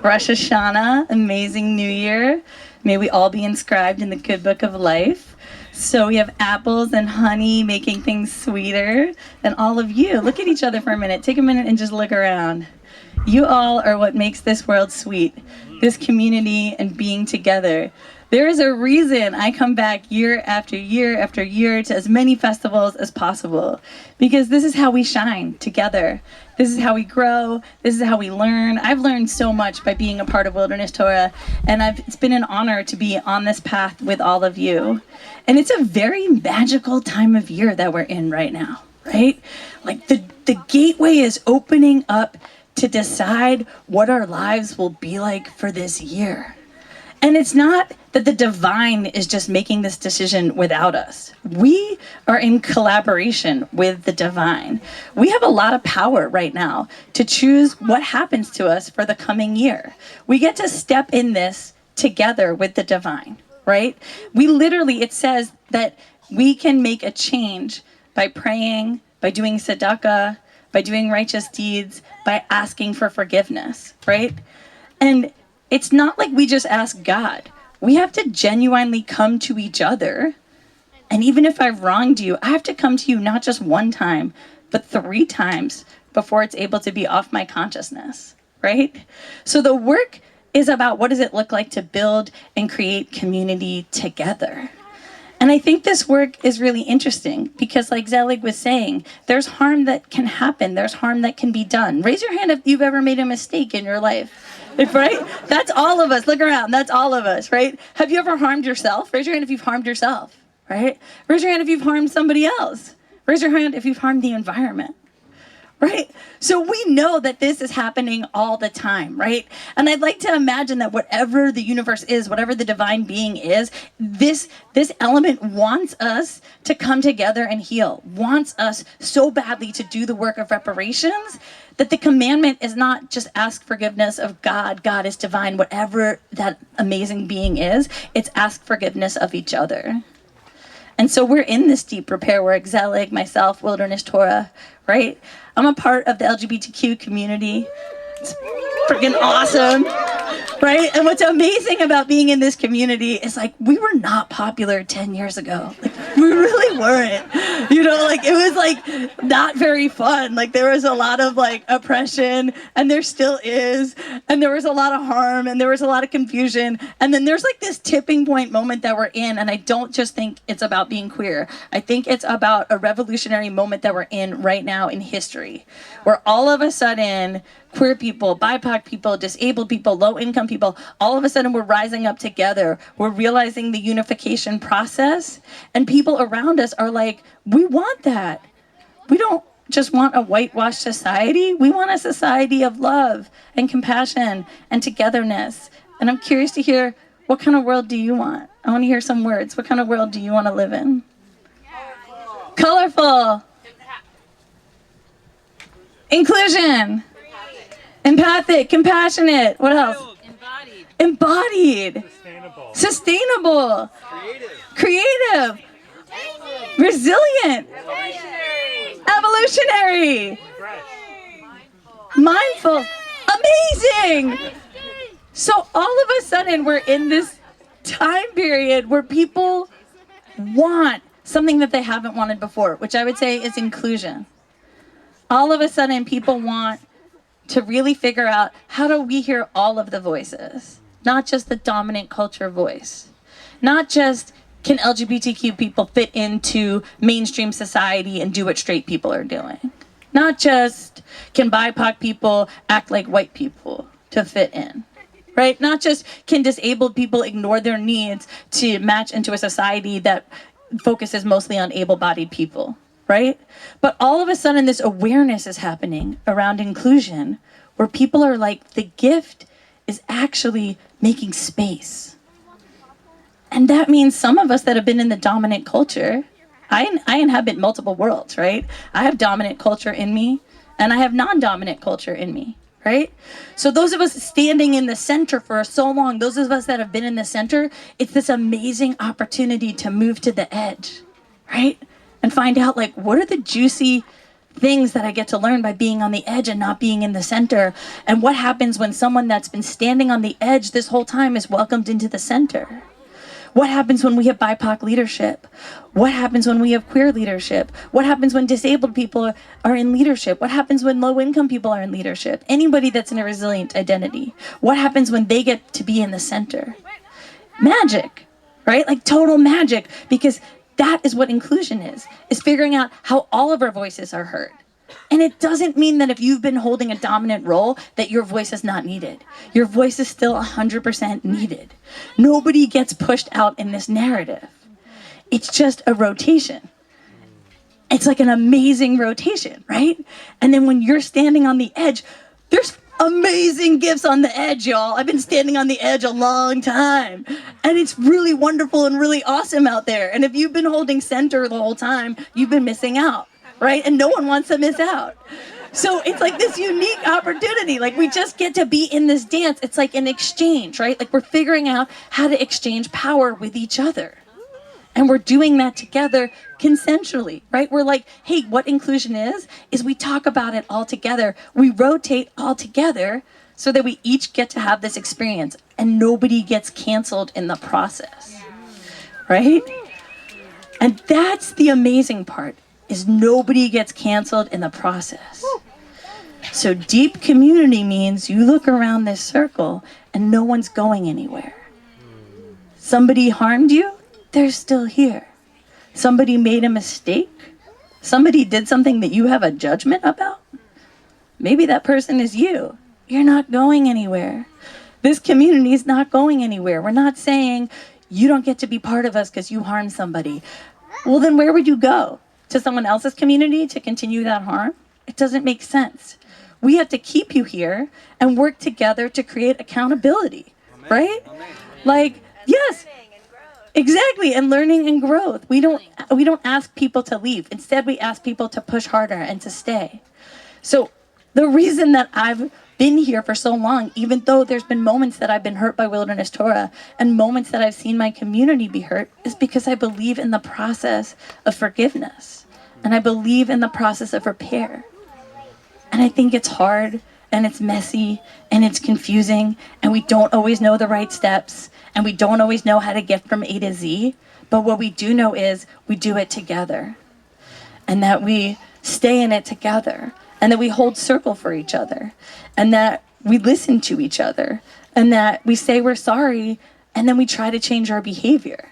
Rosh Hashanah, amazing new year. May we all be inscribed in the good book of life. So we have apples and honey making things sweeter. And all of you, look at each other for a minute. Take a minute and just look around. You all are what makes this world sweet, this community and being together. There is a reason I come back year after year after year to as many festivals as possible, because this is how we shine together. This is how we grow. This is how we learn. I've learned so much by being a part of Wilderness Torah, and it's been an honor to be on this path with all of you. And it's a very magical time of year that we're in right now, right? Like the gateway is opening up to decide what our lives will be like for this year. And it's not that the divine is just making this decision without us. We are in collaboration with the divine. We have a lot of power right now to choose what happens to us for the coming year. We get to step in this together with the divine, right? We literally, it says that we can make a change by praying, by doing tzedakah, by doing righteous deeds, by asking for forgiveness, right? And it's not like we just ask God. We have to genuinely come to each other. And even if I've wronged you, I have to come to you not just one time, but 3 times before it's able to be off my consciousness, right? So the work is about what does it look like to build and create community together. And I think this work is really interesting because, like Zelig was saying, there's harm that can happen. There's harm that can be done. Raise your hand if you've ever made a mistake in your life. Right? That's all of us. Look around. That's all of us, right? Have you ever harmed yourself? Raise your hand if you've harmed yourself, right? Raise your hand if you've harmed somebody else. Raise your hand if you've harmed the environment, right? So we know that this is happening all the time, right? And I'd like to imagine that whatever the universe is, whatever the divine being is, this element wants us to come together and heal, wants us so badly to do the work of reparations, that the commandment is not just ask forgiveness of God. God is divine, whatever that amazing being is. It's ask forgiveness of each other. And so we're in this deep repair work, Zelig, myself, Wilderness Torah, right? I'm a part of the LGBTQ community. It's freaking awesome, right? And what's amazing about being in this community is like, we were not popular 10 years ago. Like, we really weren't, you know, like it was like not very fun. Like there was a lot of like oppression, and there still is, and there was a lot of harm, and there was a lot of confusion. And then there's like this tipping point moment that we're in. And I don't just think it's about being queer. I think it's about a revolutionary moment that we're in right now in history, where all of a sudden queer people, BIPOC people, disabled people, low-income people, all of a sudden we're rising up together. We're realizing the unification process, and people around us are like, we want that. We don't just want a whitewashed society. We want a society of love and compassion and togetherness. And I'm curious to hear, what kind of world do you want? I want to hear some words. What kind of world do you want to live in? Colorful. Inclusion. Empathic, compassionate. What else? Embodied. Sustainable. Creative. Resilient. Evolutionary. Mindful. Amazing. So all of a sudden we're in this time period where people want something that they haven't wanted before, which I would say is inclusion. All of a sudden people want to really figure out, how do we hear all of the voices, not just the dominant culture voice, not just can LGBTQ people fit into mainstream society and do what straight people are doing, not just can BIPOC people act like white people to fit in, right? Not just can disabled people ignore their needs to match into a society that focuses mostly on able-bodied people, right? But all of a sudden this awareness is happening around inclusion, where people are like, the gift is actually making space. And that means some of us that have been in the dominant culture, I inhabit multiple worlds, right? I have dominant culture in me, and I have non-dominant culture in me, right? So those of us standing in the center for so long, those of us that have been in the center, it's this amazing opportunity to move to the edge, right? And find out, like, what are the juicy things that I get to learn by being on the edge and not being in the center. And what happens when someone that's been standing on the edge this whole time is welcomed into the center? What happens when we have BIPOC leadership? What happens when we have queer leadership? What happens when disabled people are in leadership? What happens when low-income people are in leadership? Anybody that's in a resilient identity. What happens when they get to be in the center? Magic, right? Like total magic, because that is what inclusion is figuring out how all of our voices are heard. And it doesn't mean that if you've been holding a dominant role that your voice is not needed. Your voice is still 100% needed. Nobody gets pushed out in this narrative. It's just a rotation. It's like an amazing rotation, right? And then when you're standing on the edge, there's amazing gifts on the edge, y'all. I've been standing on the edge a long time. And it's really wonderful and really awesome out there. And if you've been holding center the whole time, you've been missing out. Right? And no one wants to miss out. So it's like this unique opportunity. Like we just get to be in this dance. It's like an exchange, right? Like we're figuring out how to exchange power with each other. And we're doing that together consensually, right? We're like, hey, what inclusion is we talk about it all together. We rotate all together so that we each get to have this experience and nobody gets canceled in the process, right? And that's the amazing part. Is nobody gets canceled in the process. So deep community means you look around this circle and no one's going anywhere. Somebody harmed you, they're still here. Somebody made a mistake, somebody did something that you have a judgment about. Maybe that person is you. You're not going anywhere. This community is not going anywhere. We're not saying you don't get to be part of us because you harmed somebody. Well, then where would you go? To someone else's community to continue that harm? It doesn't make sense. We have to keep you here and work together to create accountability, right? Like, yes, exactly, and learning and growth. We don't ask people to leave. Instead, we ask people to push harder and to stay. So the reason that I've been here for so long, even though there's been moments that I've been hurt by Wilderness Torah and moments that I've seen my community be hurt, is because I believe in the process of forgiveness. And I believe in the process of repair. And I think it's hard and it's messy and it's confusing and we don't always know the right steps and we don't always know how to get from A to Z. But what we do know is we do it together and that we stay in it together and that we hold circle for each other and that we listen to each other and that we say we're sorry and then we try to change our behavior.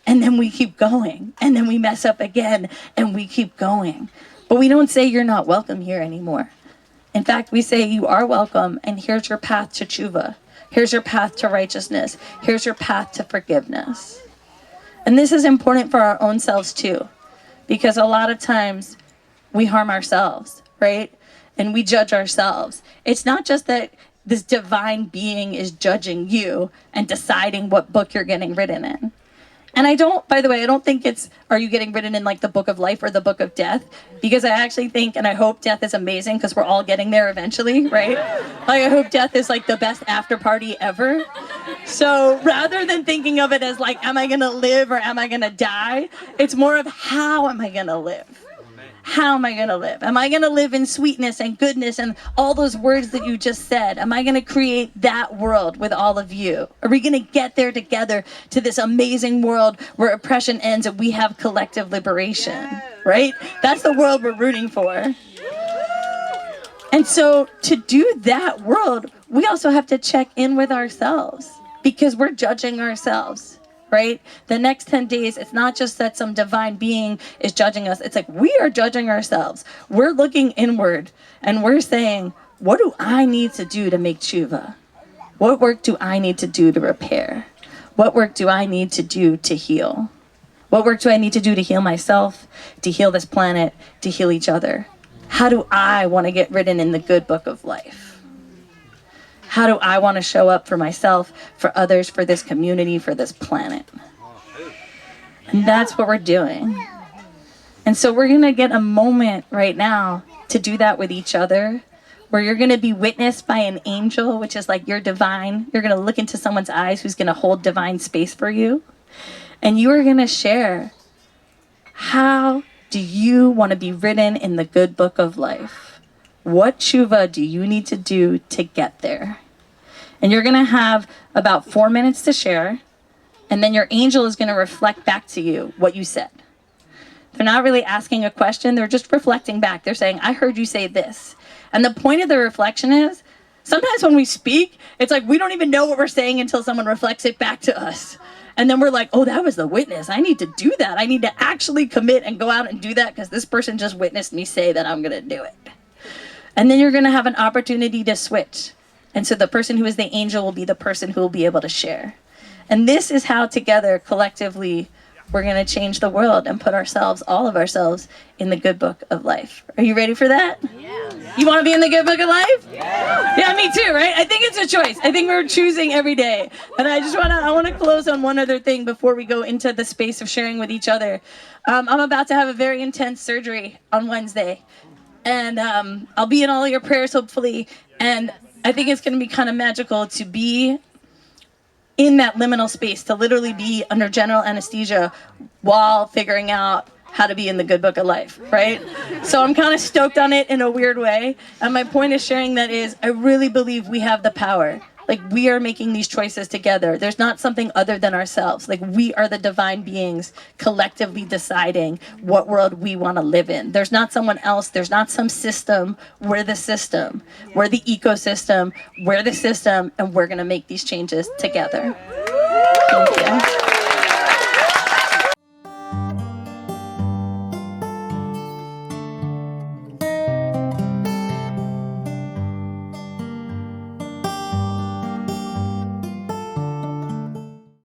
And then we keep going, and then we mess up again, and we keep going. But we don't say you're not welcome here anymore. In fact, we say you are welcome, and here's your path to tshuva. Here's your path to righteousness. Here's your path to forgiveness. And this is important for our own selves too, because a lot of times we harm ourselves, right? And we judge ourselves. It's not just that this divine being is judging you and deciding what book you're getting written in. And I don't think it's, are you getting written in like the book of life or the book of death? Because I actually think, and I hope death is amazing because we're all getting there eventually, right? Like I hope death is like the best after party ever. So rather than thinking of it as like, am I gonna live or am I gonna die? It's more of how am I gonna live? How am I going to live? Am I going to live in sweetness and goodness and all those words that you just said? Am I going to create that world with all of you? Are we going to get there together to this amazing world where oppression ends and we have collective liberation, right? That's the world we're rooting for. And so to do that world, we also have to check in with ourselves because we're judging ourselves. Right? The next 10 days, it's not just that some divine being is judging us. It's like we are judging ourselves. We're looking inward and we're saying, what do I need to do to make tshuva? What work do I need to do to repair? What work do I need to do to heal? What work do I need to do to heal myself, to heal this planet, to heal each other? How do I want to get written in the good book of life? How do I want to show up for myself, for others, for this community, for this planet? And that's what we're doing. And so we're going to get a moment right now to do that with each other, where you're going to be witnessed by an angel, which is like you're divine. You're going to look into someone's eyes who's going to hold divine space for you. And you are going to share, how do you want to be written in the good book of life? What tshuva do you need to do to get there? And you're going to have about 4 minutes to share, and then your angel is going to reflect back to you what you said. They're not really asking a question, they're just reflecting back. They're saying, I heard you say this. And the point of the reflection is, sometimes when we speak, it's like we don't even know what we're saying until someone reflects it back to us. And then we're like, oh, that was the witness. I need to do that. I need to actually commit and go out and do that because this person just witnessed me say that I'm going to do it. And then you're going to have an opportunity to switch. And so the person who is the angel will be the person who will be able to share. And this is how together, collectively, we're going to change the world and put ourselves, all of ourselves, in the good book of life. Are you ready for that? Yeah. You want to be in the good book of life? Yeah, me too, right? I think it's a choice. I think we're choosing every day. And I want to close on one other thing before we go into the space of sharing with each other. I'm about to have a very intense surgery on Wednesday. And I'll be in all your prayers, hopefully. And I think it's going to be kind of magical to be in that liminal space, to literally be under general anesthesia while figuring out how to be in the good book of life, right? So I'm kind of stoked on it in a weird way. And my point of sharing that is, I really believe we have the power. Like, we are making these choices together. There's not something other than ourselves. Like, we are the divine beings collectively deciding what world we want to live in. There's not someone else. There's not some system. We're the system. We're the ecosystem. We're the system. And we're going to make these changes together. Thank you.